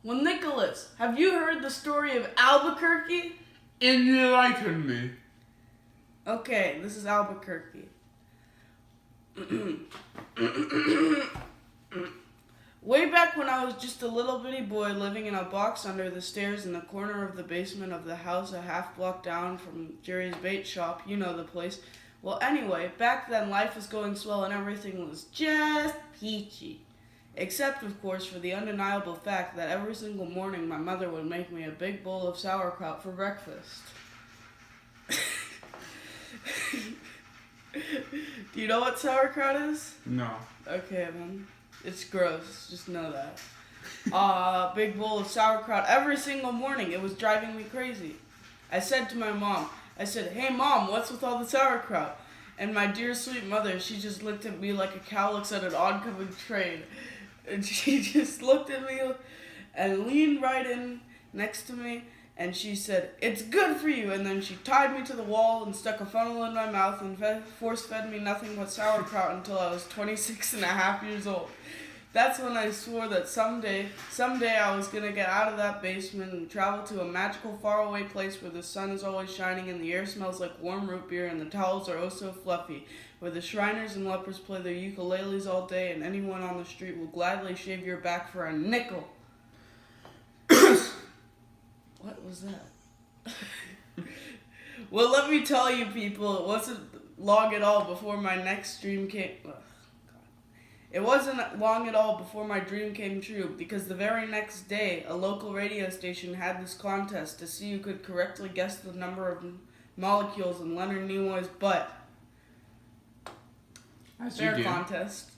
Well, Nicholas, have you heard the story of Albuquerque? Enlighten me. Okay, this is Albuquerque. Way back when I was just a little bitty boy living in a box under the stairs in the corner of the basement of the house a half block down from Jerry's bait shop, you know the place. Well, anyway, back then life was going swell and everything was just peachy. Except, of course, for the undeniable fact that every single morning my mother would make me a big bowl of sauerkraut for breakfast. Do you know what sauerkraut is? No. Okay, then. It's gross. Just know that. Big bowl of sauerkraut every single morning. It was driving me crazy. I said to my mom, "Hey, Mom, what's with all the sauerkraut?" And my dear sweet mother, she just looked at me like a cow looks at an oncoming train. And she just looked at me and leaned right in next to me. And she said, "It's good for you." And then she tied me to the wall and stuck a funnel in my mouth and force-fed me nothing but sauerkraut until I was 26 and a half years old. That's when I swore that someday I was going to get out of that basement and travel to a magical faraway place where the sun is always shining and the air smells like warm root beer and the towels are oh so fluffy, where the Shriners and lepers play their ukuleles all day and anyone on the street will gladly shave your back for a nickel. What was that? Well, let me tell you, people, it wasn't long at all before my next dream came. It wasn't long at all before my dream came true, because the very next day, a local radio station had this contest to see who could correctly guess the number of molecules in Leonard Nimoy's butt. As Fair you do. contest.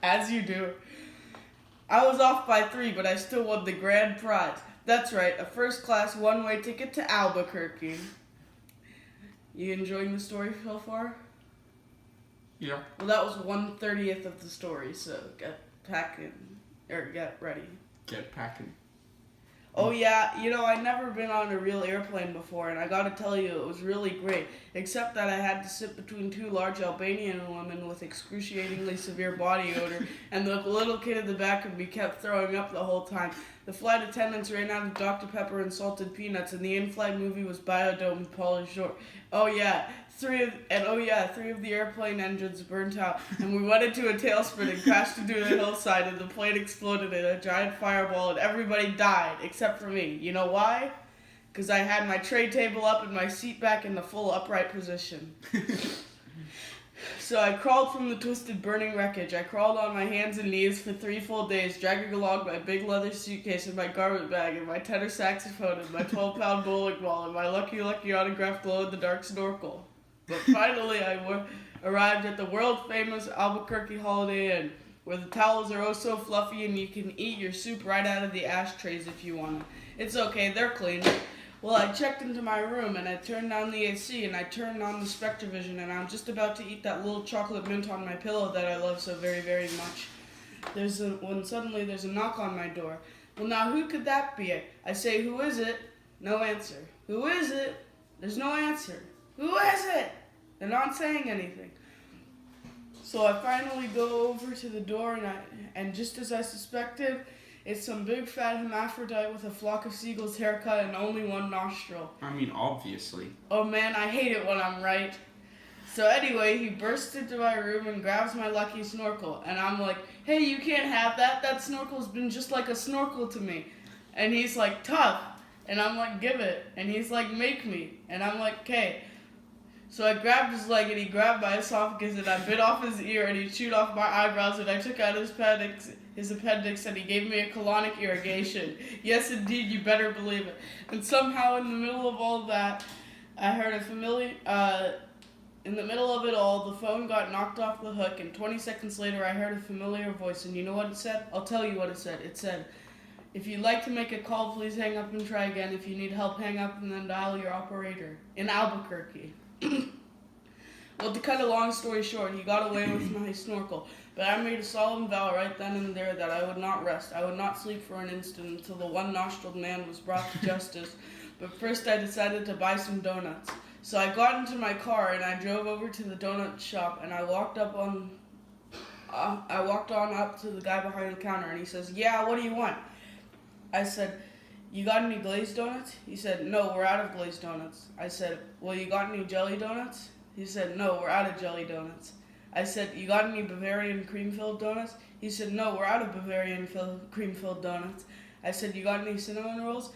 As you do. I was off by 3, but I still won the grand prize. That's right, a first-class one-way ticket to Albuquerque. You enjoying the story so far? Yeah. Well, that was 1/30th of the story, so get packing, or get ready. Get packing. Oh yeah, I'd never been on a real airplane before, and I gotta tell you, it was really great, except that I had to sit between 2 large Albanian women with excruciatingly severe body odor, and the little kid in the back of me kept throwing up the whole time. The flight attendants ran out of Dr. Pepper and salted peanuts, and the in-flight movie was Biodome with Pauly Shore. Oh yeah, 3 of the airplane engines burnt out, and we went into a tailspin and crashed into a hillside, and the plane exploded in a giant fireball, and everybody died, except for me. You know why? Because I had my tray table up and my seat back in the full upright position. So I crawled from the twisted, burning wreckage. I crawled on my hands and knees for 3 full days, dragging along my big leather suitcase and my garment bag and my tenor saxophone and my 12-pound bowling ball and my Lucky Lucky autographed glow-in-the-dark snorkel. But finally I arrived at the world-famous Albuquerque Holiday Inn, where the towels are oh so fluffy and you can eat your soup right out of the ashtrays if you want to. It's okay, they're clean. Well, I checked into my room and I turned down the AC and I turned on the Spectrovision and I'm just about to eat that little chocolate mint on my pillow that I love so very, very much. When suddenly there's a knock on my door. Well, now who could that be? I say, "Who is it?" No answer. "Who is it?" There's no answer. "Who is it?" They're not saying anything. So I finally go over to the door and just as I suspected, it's some big fat hermaphrodite with a flock of seagulls haircut and only one nostril. I mean, obviously. Oh man, I hate it when I'm right. So anyway, he bursts into my room and grabs my lucky snorkel. And I'm like, "Hey, you can't have that. That snorkel's been just like a snorkel to me." And he's like, "Tough." And I'm like, "Give it." And he's like, "Make me." And I'm like, "Okay." So I grabbed his leg and he grabbed my esophagus and I bit off his ear and he chewed off my eyebrows and I took out his appendix and he gave me a colonic irrigation. Yes, indeed, you better believe it. And somehow in the middle of all that, I heard in the middle of it all, the phone got knocked off the hook and 20 seconds later I heard a familiar voice and you know what it said? I'll tell you what it said. It said, "If you'd like to make a call, please hang up and try again. If you need help, hang up and then dial your operator." In Albuquerque. Well, to cut a long story short, he got away with my snorkel, but I made a solemn vow right then and there that I would not rest. I would not sleep for an instant until the one-nostriled man was brought to justice. But first I decided to buy some donuts. So I got into my car and I drove over to the donut shop and I walked on up to the guy behind the counter and he says, "Yeah, what do you want?" I said, you got any glazed donuts? He said, no, we're out of glazed donuts. I said, well, you got any jelly donuts? He said, no, we're out of jelly donuts. I said, you got any Bavarian cream-filled donuts? He said, no, we're out of Bavarian cream-filled donuts. I said, you got any cinnamon rolls?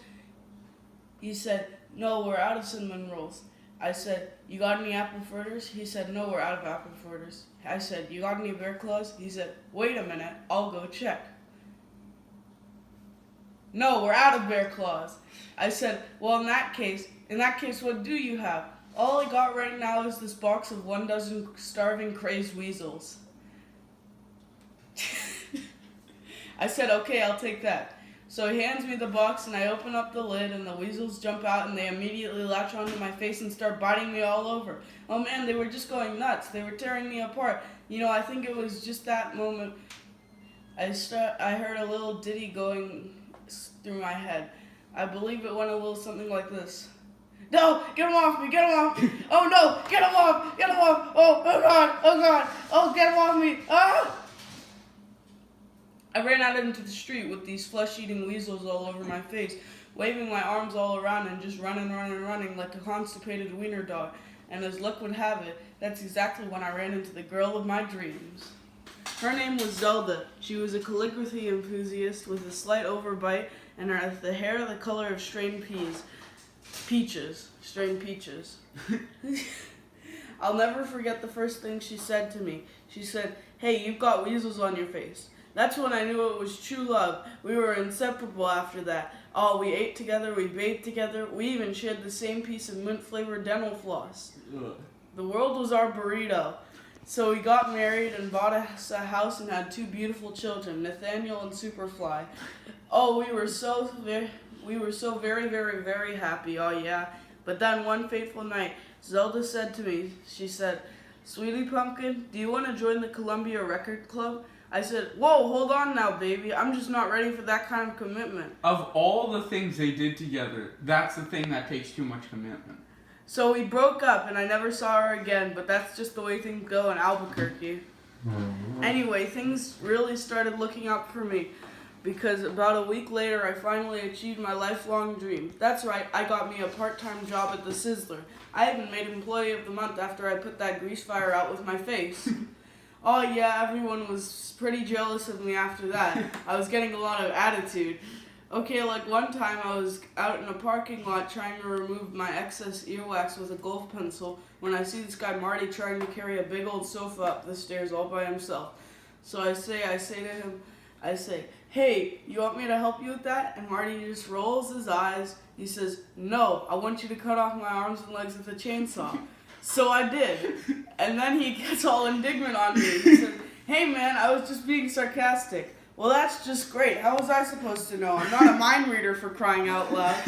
He said, no, we're out of cinnamon rolls. I said, you got any apple fritters? He said, no, we're out of apple fritters. I said, you got any bear claws? He said, wait a minute, I'll go check. No, we're out of bear claws. I said, well, in that case, what do you have? All I got right now is this box of 1 dozen starving, crazed weasels. I said, okay, I'll take that. So he hands me the box, and I open up the lid, and the weasels jump out, and they immediately latch onto my face and start biting me all over. Oh man, they were just going nuts. They were tearing me apart. You know, I think it was just that moment I heard a little ditty going through my head. I believe it went a little something like this. No, get him off me, get him off me. Oh no, get him off, get him off. Oh God, oh get him off me. Ah! I ran out into the street with these flesh-eating weasels all over my face, waving my arms all around and just running like a constipated wiener dog. And as luck would have it, that's exactly when I ran into the girl of my dreams. Her name was Zelda. She was a calligraphy enthusiast with a slight overbite and the hair the color of strained peaches. I'll never forget the first thing she said to me. She said, hey, you've got weasels on your face. That's when I knew it was true love. We were inseparable after that. Oh, we ate together, we bathed together, we even shared the same piece of mint-flavored dental floss. Ugh. The world was our burrito. So we got married and bought us a house and had 2 beautiful children, Nathaniel and Superfly. Oh, we were so very, very, very happy, oh yeah. But then one fateful night, Zelda said to me, she said, Sweetie Pumpkin, do you want to join the Columbia Record Club? I said, whoa, hold on now, baby. I'm just not ready for that kind of commitment. Of all the things they did together, that's the thing that takes too much commitment. So we broke up, and I never saw her again, but that's just the way things go in Albuquerque. Anyway, things really started looking up for me, because about a week later, I finally achieved my lifelong dream. That's right, I got me a part-time job at the Sizzler. I even made Employee of the Month after I put that grease fire out with my face. Oh yeah, everyone was pretty jealous of me after that. I was getting a lot of attitude. Okay, like one time I was out in a parking lot trying to remove my excess earwax with a golf pencil when I see this guy Marty trying to carry a big old sofa up the stairs all by himself. So I say to him, hey, you want me to help you with that? And Marty just rolls his eyes. He says, no, I want you to cut off my arms and legs with a chainsaw. So I did. And then he gets all indignant on me. He says, hey man, I was just being sarcastic. Well, that's just great. How was I supposed to know? I'm not a mind reader, for crying out loud.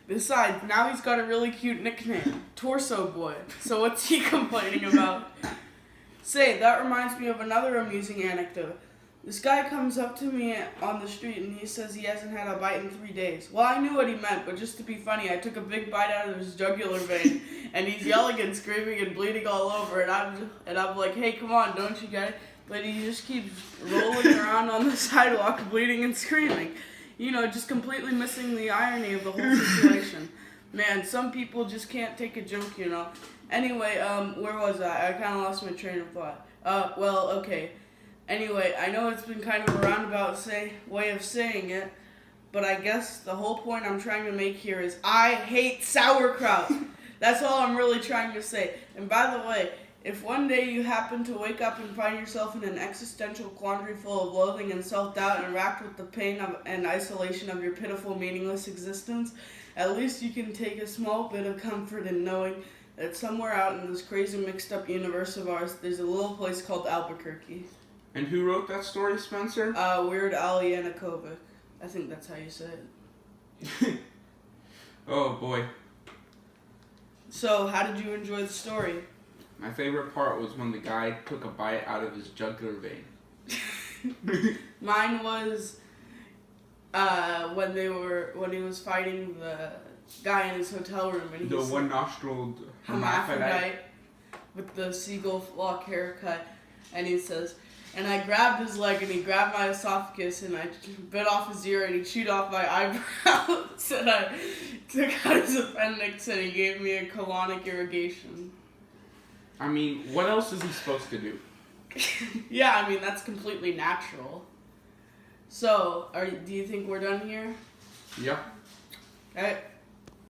Besides, now he's got a really cute nickname, Torso Boy. So what's he complaining about? Say, that reminds me of another amusing anecdote. This guy comes up to me on the street and he says he hasn't had a bite in 3 days. Well, I knew what he meant, but just to be funny, I took a big bite out of his jugular vein, and he's yelling and screaming and bleeding all over, and I'm like, hey, come on, don't you get it? But he just keeps rolling around on the sidewalk, bleeding and screaming. You know, just completely missing the irony of the whole situation. Man, some people just can't take a joke, you know. Anyway, where was I? I kind of lost my train of thought. Well, okay. Anyway, I know it's been kind of a roundabout way of saying it, but I guess the whole point I'm trying to make here is I hate sauerkraut. That's all I'm really trying to say. And by the way, if one day you happen to wake up and find yourself in an existential quandary full of loathing and self-doubt and racked with the pain and isolation of your pitiful, meaningless existence, at least you can take a small bit of comfort in knowing that somewhere out in this crazy mixed-up universe of ours, there's a little place called Albuquerque. And who wrote that story, Spencer? Weird Al Yakovic. I think that's how you say it. Oh, boy. So, how did you enjoy the story? My favorite part was when the guy took a bite out of his jugular vein. Mine was when he was fighting the guy in his hotel room, and the one-nostriled hermaphrodite with the seagull flock haircut, and he says, And I grabbed his leg, and he grabbed my esophagus, and I bit off his ear, and he chewed off my eyebrows, and I took out his appendix, and he gave me a colonic irrigation. I mean, what else is he supposed to do? Yeah, I mean, that's completely natural. So, do you think we're done here? Yep. Okay.